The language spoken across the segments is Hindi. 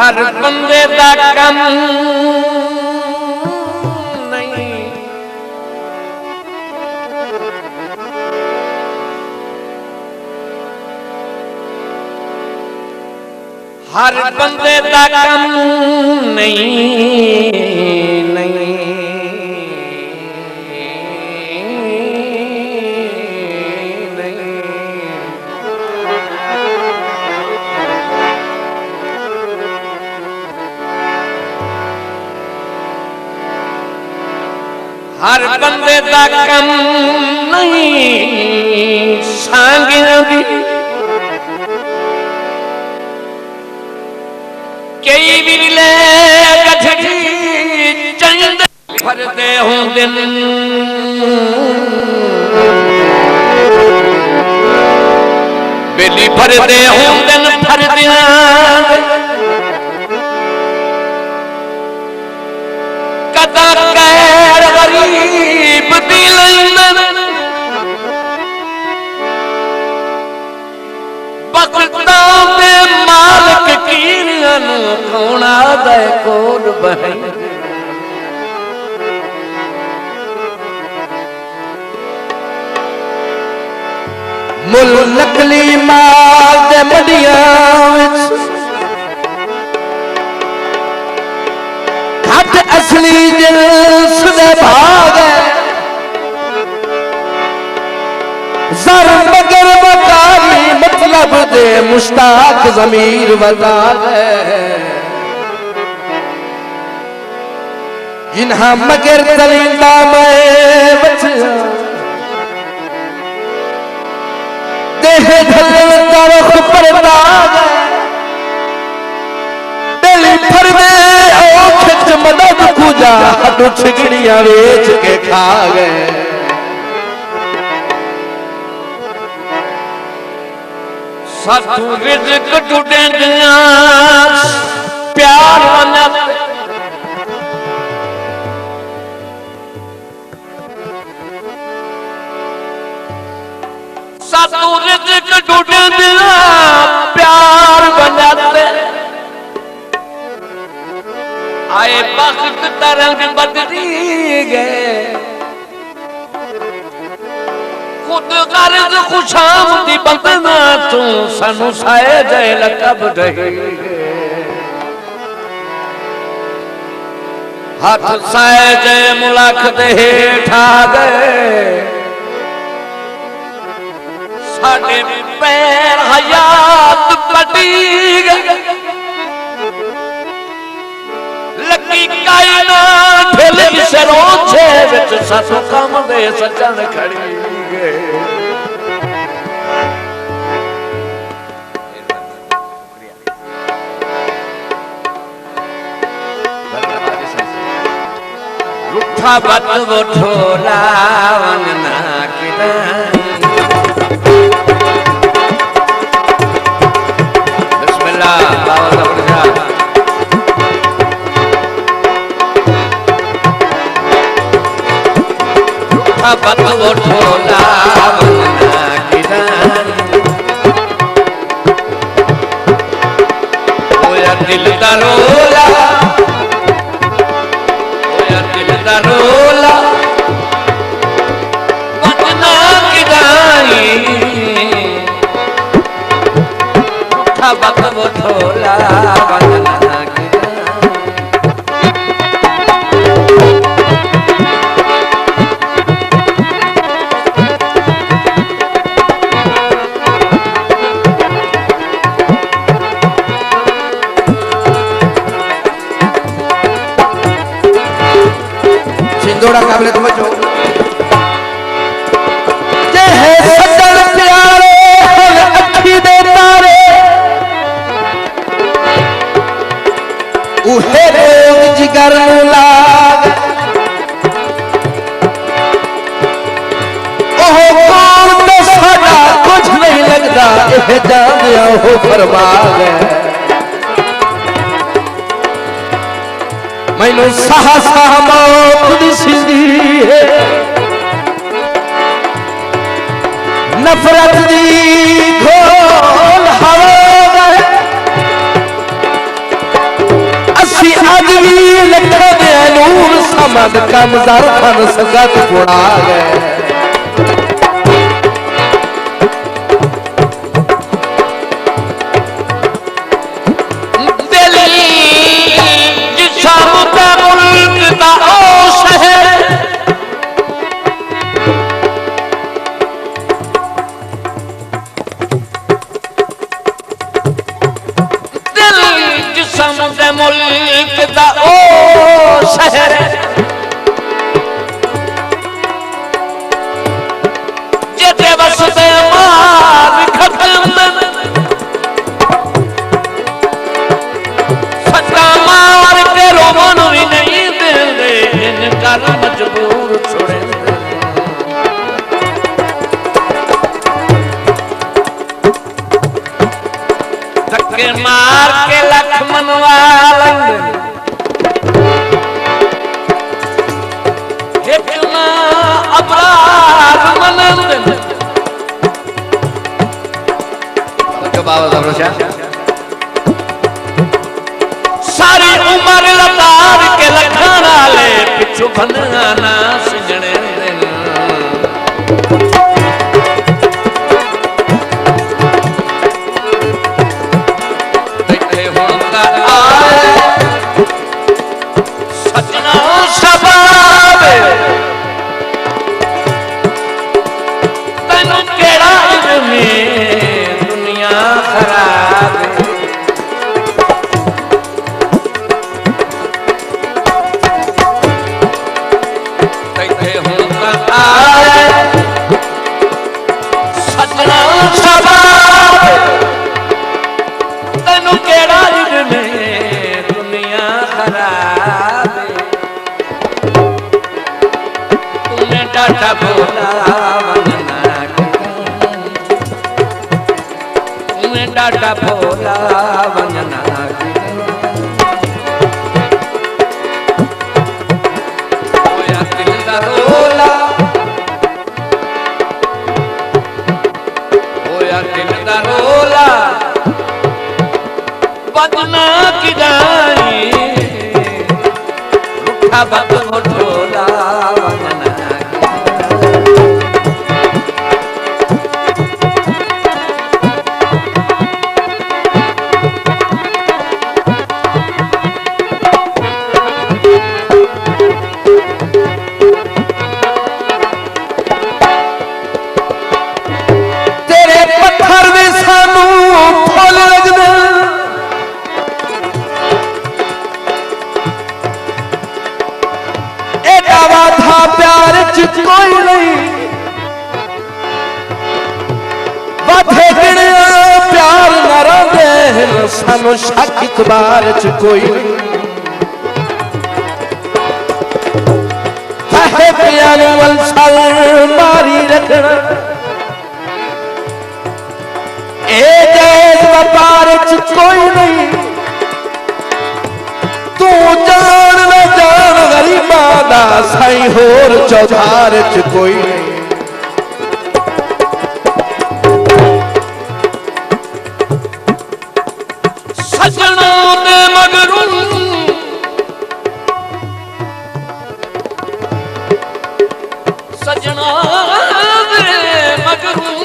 हर बंदे दा कम नहीं, हर बंदे दा कम नहीं नहीं हर बंदे दा कम नहीं सांगियां दी कई विरले गठड़ी चंद फरदे होंदे बेली फरदे होंदे फरदियां कदा कैर गरीब दी लैंदन बखता दे मालक कीरियन कौना दे कोल बहन मुल नकली माल दे मंडियां विच घट असली जिन्स दे भाग जर मगर वकारी मतलब दे मुश्ताक ज़मीर बता दे जिन्हा मगर तलिंदा मैं बचिया देह ढल तरख पर दाग बेली फरदे ओ खिच मदद कुजा हट छिगड़ियां बेच के खा गए साथू रिज़्क टूटे दिया प्यार वनत साथू रिज़्क टूटे दिया प्यार वनत आए वक्त तरंग बदली गए खुद गर्ज खुशाम दी बंदना तू सानू साए जाए लकब दही हाथ साए जाए मुलाक दे हेठा गए साडे पैर हयात कटी गए लगी कायनात ढेले सरोछे विच सासो कम दे सजन खड़ी गए रुठा बत वो ठोला वंगना किदा बिस्मिल्लाह बाबा बत वो ठोला वंगना किरान ओया दिल दा रोला ओया दिल दा रोला वंगना किरानी उठा बत वो ठोला वंगना थोड़ा काबिल तवज्जो जे है सजन प्यारे हर अखी दे तारे उहे रोग जिगर लाग ओह कौन तो साडा कुछ नहीं लगदा एह जानिया हो फरमा गए मैनू साहा साहा मौत दिसदी है नफरत दी घोल हवा अज भी लखा दे नूर समद कमजार फन संगत गुणा गए मुल्क दा ओ शहर जिते वसदे मार खत्म सट्टा मार के रोवन भी नहीं देंदे इनकार मजबूर छोड़े धक्के मार के लख मनवा सारी उम्र लतार के लखाना ले पिछू बनना ना सिंजने देखे होता आए सजना शबाब तेनू केड़ा में दुनिया खराब देखे होता आए सजना शबाब तेनू केड़ा में दुनिया खराब तुम्हें डाटा बोला डाटा भोला वंजना होया दिल दा रोला होया दिल दा रोला वंजना की जाई रूठा बत मोटोला वंजना कोई नहीं वाथे प्यार न रहे सानू शक इतबार च कोई है प्यार वलसल मारी रखना ए जायज व्यापार च कोई नहीं तू जान न जान गरीबा दा साई होर चौधार च कोई नहीं सजना दे मगरू सजना दे मगरू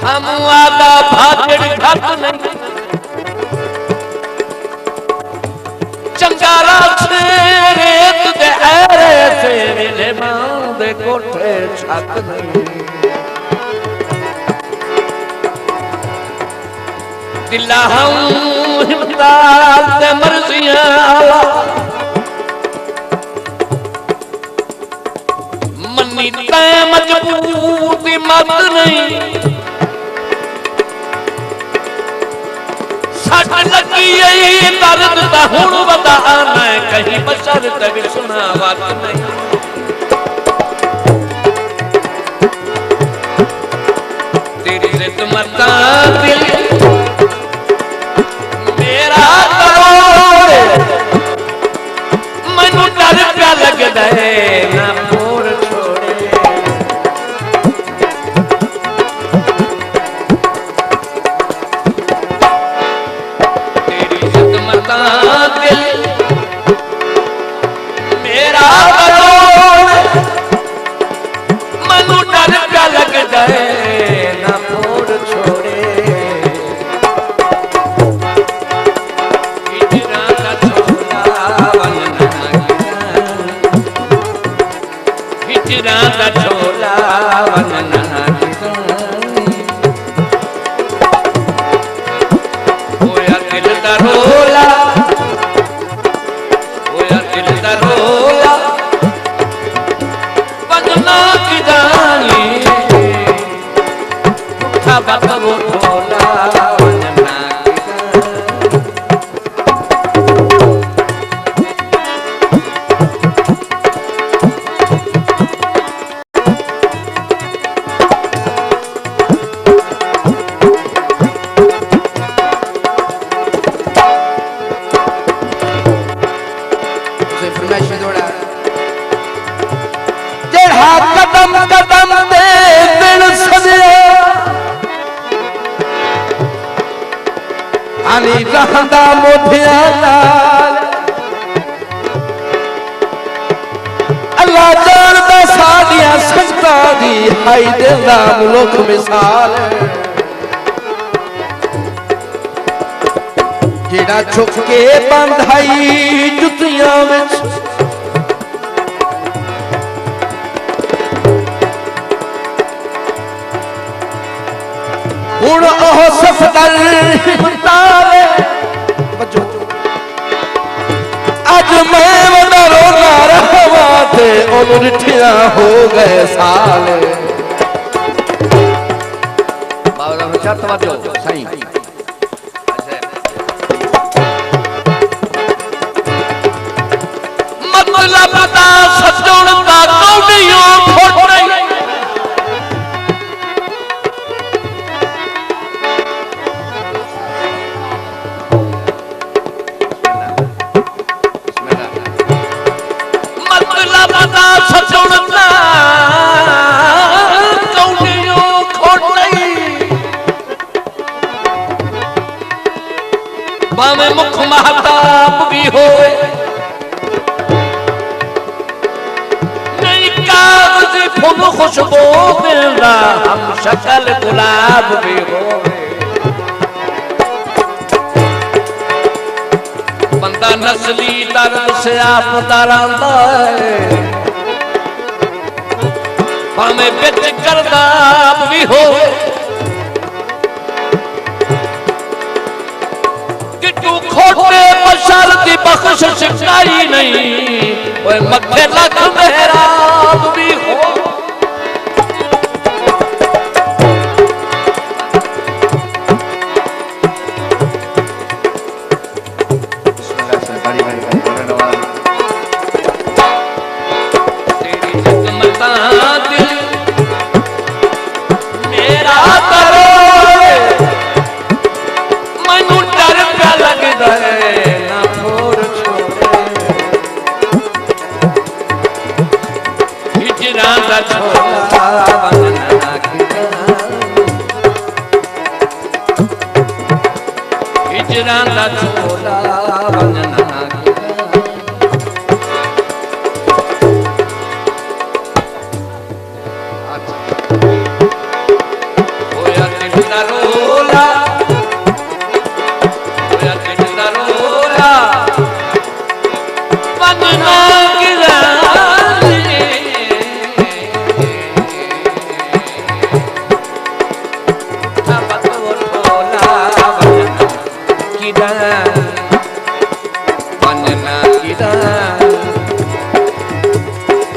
हम आदा भागड़ घट नहीं चंगारा से रेत दे ऐरे से वेले मां दे कोठे छत नहीं दिला हम हिमताल ते मर्जियां मन्नी ते मजबूर दी मत नहीं सट लगी यही दर्द दा हुण वदा आना कहीं बशर ते भी सुनावत नहीं तेरी जिद मता दिल मेरा करोड़ मैनू डर प्या लगदा है ना मोर छोड़े तेरी जिद मता दिल मेरा करोड़ मैनू डर प्या लगदा है ना मोर छोड़े हिजरा दा छोला हिजरा दा छोला वनना होया दिल दा रोला होया दिल दा रोला वनना की जानी उठा बात वो ढोला वनना की फरमाइश जोड़ा जेड़ा कदम कदम दे दिल सजया आनी रहंदा मोढिया नाल अल्लाह जानदा साडियां सजदा दी हाई देंदा मुल्क मिसाल जेड़ा झुक के बंधाई जुतियां विच हुण ओह सफदर हिमताले बजो अज मैं वदा रोना रहवा ते ओनु रिठिया हो गए साल बाबा छत वजो सही मतलब दा सजण दा कौडियों फोड़े मतलब दा सजण दा कौडियों खोड़े भावे मुख महताब भी होए फूल खुशबू मिलना हम शक्ल गुलाब भी हो बंदा नस्ली दर्द से आप डरांदा है भावे बिच करदाब भी हो कि तू खोटे बशर दी बख्शिश काई नहीं ओए मथे लग मेहराब भी हो हिजरा छोला वनना होया दिल दा रोला होया दिल दा रोला वनना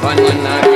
वनना